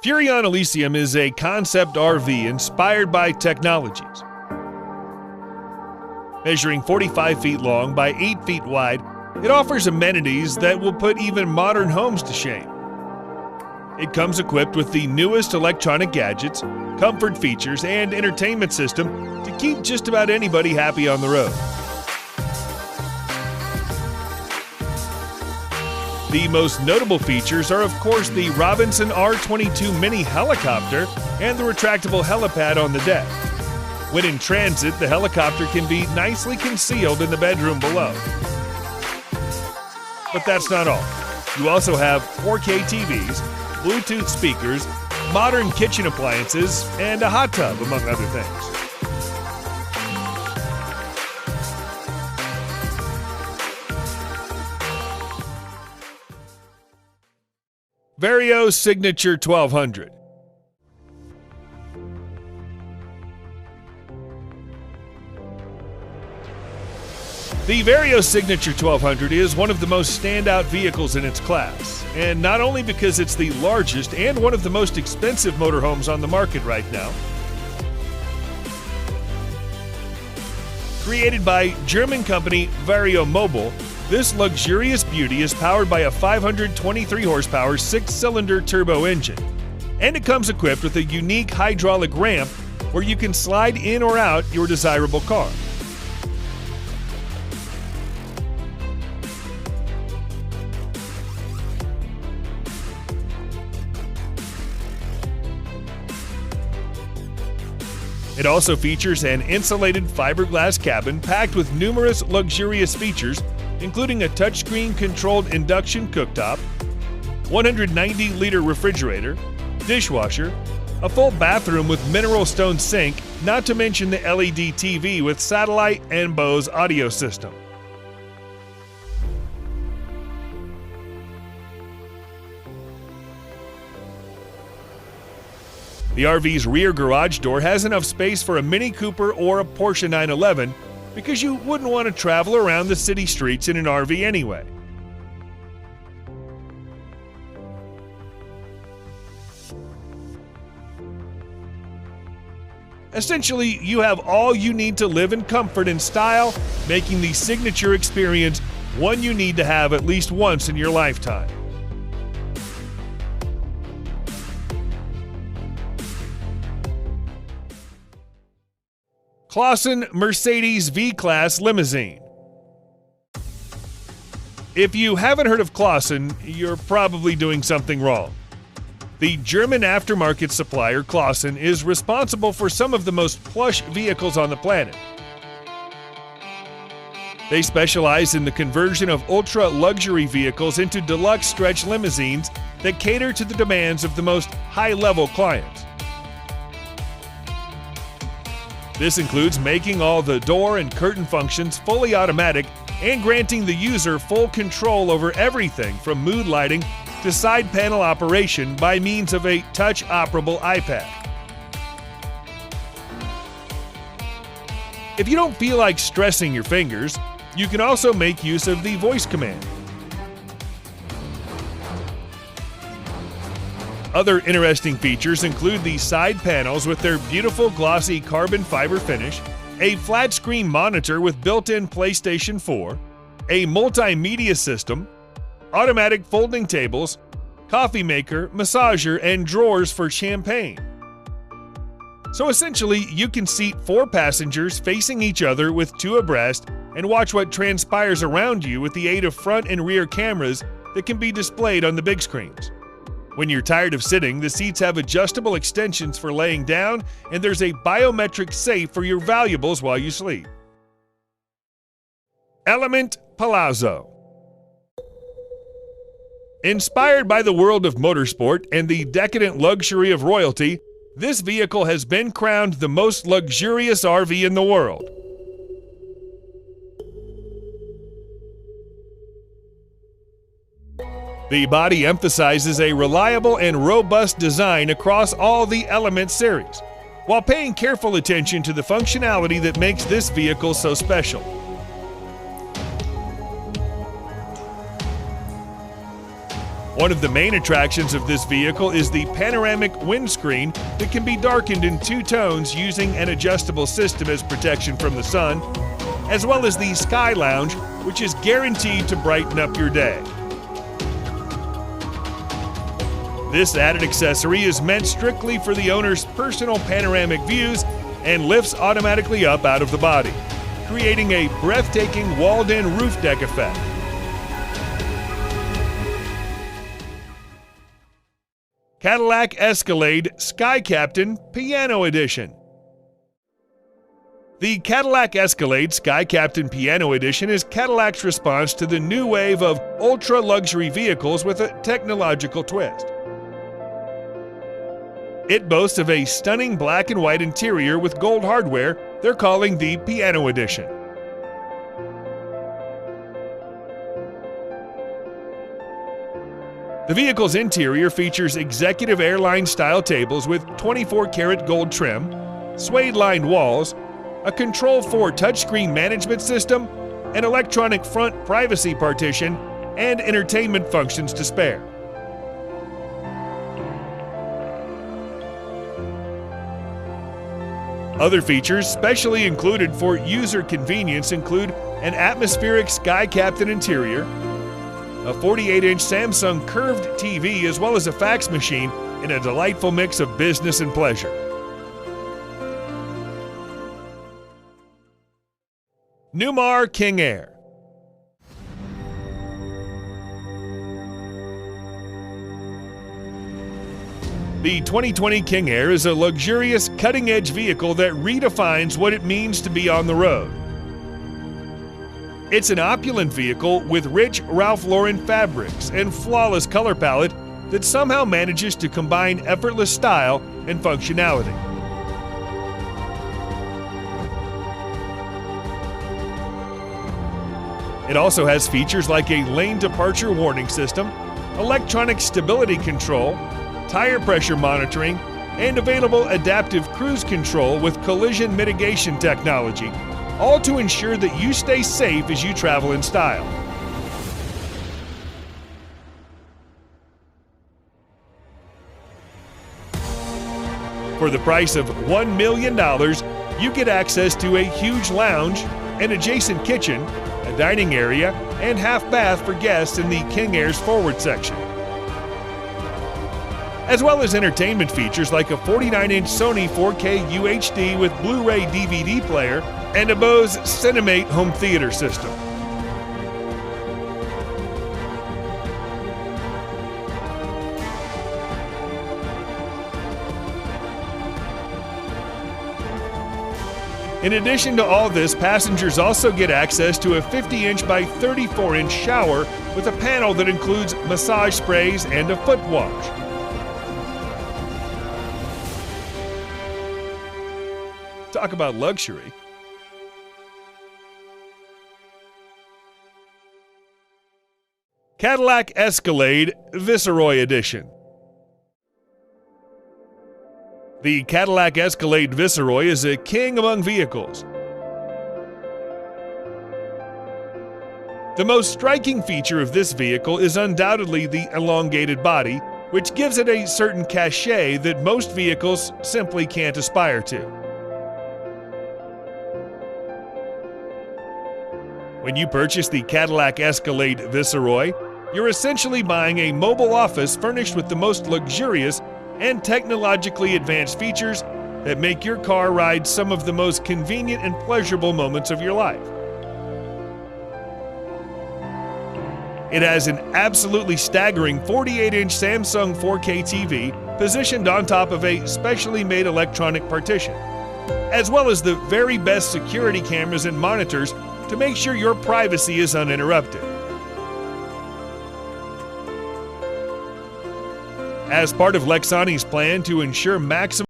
Furrion Elysium is a concept RV inspired by technologies. Measuring 45 feet long by 8 feet wide, it offers amenities that will put even modern homes to shame. It comes equipped with the newest electronic gadgets, comfort features, and entertainment system to keep just about anybody happy on the road. The most notable features are, of course, the Robinson R22 mini helicopter and the retractable helipad on the deck. When in transit, the helicopter can be nicely concealed in the bedroom below. But that's not all. You also have 4K TVs, Bluetooth speakers, modern kitchen appliances, and a hot tub, among other things. Vario Signature 1200. The Vario Signature 1200 is one of the most standout vehicles in its class, and not only because it's the largest and one of the most expensive motorhomes on the market right now. Created by German company Vario Mobile, this luxurious beauty is powered by a 523 horsepower 6-cylinder turbo engine, and it comes equipped with a unique hydraulic ramp where you can slide in or out your desirable car. It also features an insulated fiberglass cabin packed with numerous luxurious features, including a touchscreen controlled induction cooktop, 190-liter refrigerator, dishwasher, a full bathroom with mineral stone sink, not to mention the LED TV with satellite and Bose audio system. The RV's rear garage door has enough space for a Mini Cooper or a Porsche 911 because you wouldn't want to travel around the city streets in an RV anyway. Essentially, you have all you need to live in comfort and style, making the Signature experience one you need to have at least once in your lifetime. Clausen Mercedes V-Class Limousine. If you haven't heard of Clausen, you're probably doing something wrong. The German aftermarket supplier Clausen is responsible for some of the most plush vehicles on the planet. They specialize in the conversion of ultra-luxury vehicles into deluxe stretch limousines that cater to the demands of the most high-level clients. This includes making all the door and curtain functions fully automatic and granting the user full control over everything from mood lighting to side panel operation by means of a touch-operable iPad. If you don't feel like stressing your fingers, you can also make use of the voice command. Other interesting features include the side panels with their beautiful glossy carbon fiber finish, a flat screen monitor with built-in PlayStation 4, a multimedia system, automatic folding tables, coffee maker, massager, and drawers for champagne. So essentially, you can seat 4 passengers facing each other with 2 abreast and watch what transpires around you with the aid of front and rear cameras that can be displayed on the big screens. When you're tired of sitting, the seats have adjustable extensions for laying down, and there's a biometric safe for your valuables while you sleep. Element Palazzo. Inspired by the world of motorsport and the decadent luxury of royalty, this vehicle has been crowned the most luxurious RV in the world. The body emphasizes a reliable and robust design across all the Element series, while paying careful attention to the functionality that makes this vehicle so special. One of the main attractions of this vehicle is the panoramic windscreen that can be darkened in 2 tones using an adjustable system as protection from the sun, as well as the Sky Lounge, which is guaranteed to brighten up your day. This added accessory is meant strictly for the owner's personal panoramic views and lifts automatically up out of the body, creating a breathtaking walled-in roof deck effect. Cadillac Escalade Sky Captain Piano Edition. The Cadillac Escalade Sky Captain Piano Edition is Cadillac's response to the new wave of ultra-luxury vehicles with a technological twist. It boasts of a stunning black and white interior with gold hardware they're calling the Piano Edition. The vehicle's interior features executive airline-style tables with 24-karat gold trim, suede-lined walls, a Control 4 touchscreen management system, an electronic front privacy partition, and entertainment functions to spare. Other features specially included for user convenience include an atmospheric Sky Captain interior, a 48-inch Samsung curved TV, as well as a fax machine in a delightful mix of business and pleasure. Newmar King Air. The 2020 King Air is a luxurious, cutting-edge vehicle that redefines what it means to be on the road. It's an opulent vehicle with rich Ralph Lauren fabrics and flawless color palette that somehow manages to combine effortless style and functionality. It also has features like a lane departure warning system, electronic stability control, tire pressure monitoring, and available adaptive cruise control with collision mitigation technology, all to ensure that you stay safe as you travel in style. For the price of $1 million, you get access to a huge lounge, an adjacent kitchen, a dining area, and half bath for guests in the King Air's forward section, as well as entertainment features like a 49-inch Sony 4K UHD with Blu-ray DVD player and a Bose Cinemate home theater system. In addition to all this, passengers also get access to a 50-inch by 34-inch shower with a panel that includes massage sprays and a foot wash. Talk about luxury. Cadillac Escalade Viceroy Edition. The Cadillac Escalade Viceroy is a king among vehicles. The most striking feature of this vehicle is undoubtedly the elongated body, which gives it a certain cachet that most vehicles simply can't aspire to. When you purchase the Cadillac Escalade Viceroy, you're essentially buying a mobile office furnished with the most luxurious and technologically advanced features that make your car ride some of the most convenient and pleasurable moments of your life. It has an absolutely staggering 48-inch Samsung 4K TV positioned on top of a specially made electronic partition, as well as the very best security cameras and monitors to make sure your privacy is uninterrupted. As part of Lexani's plan to ensure maximum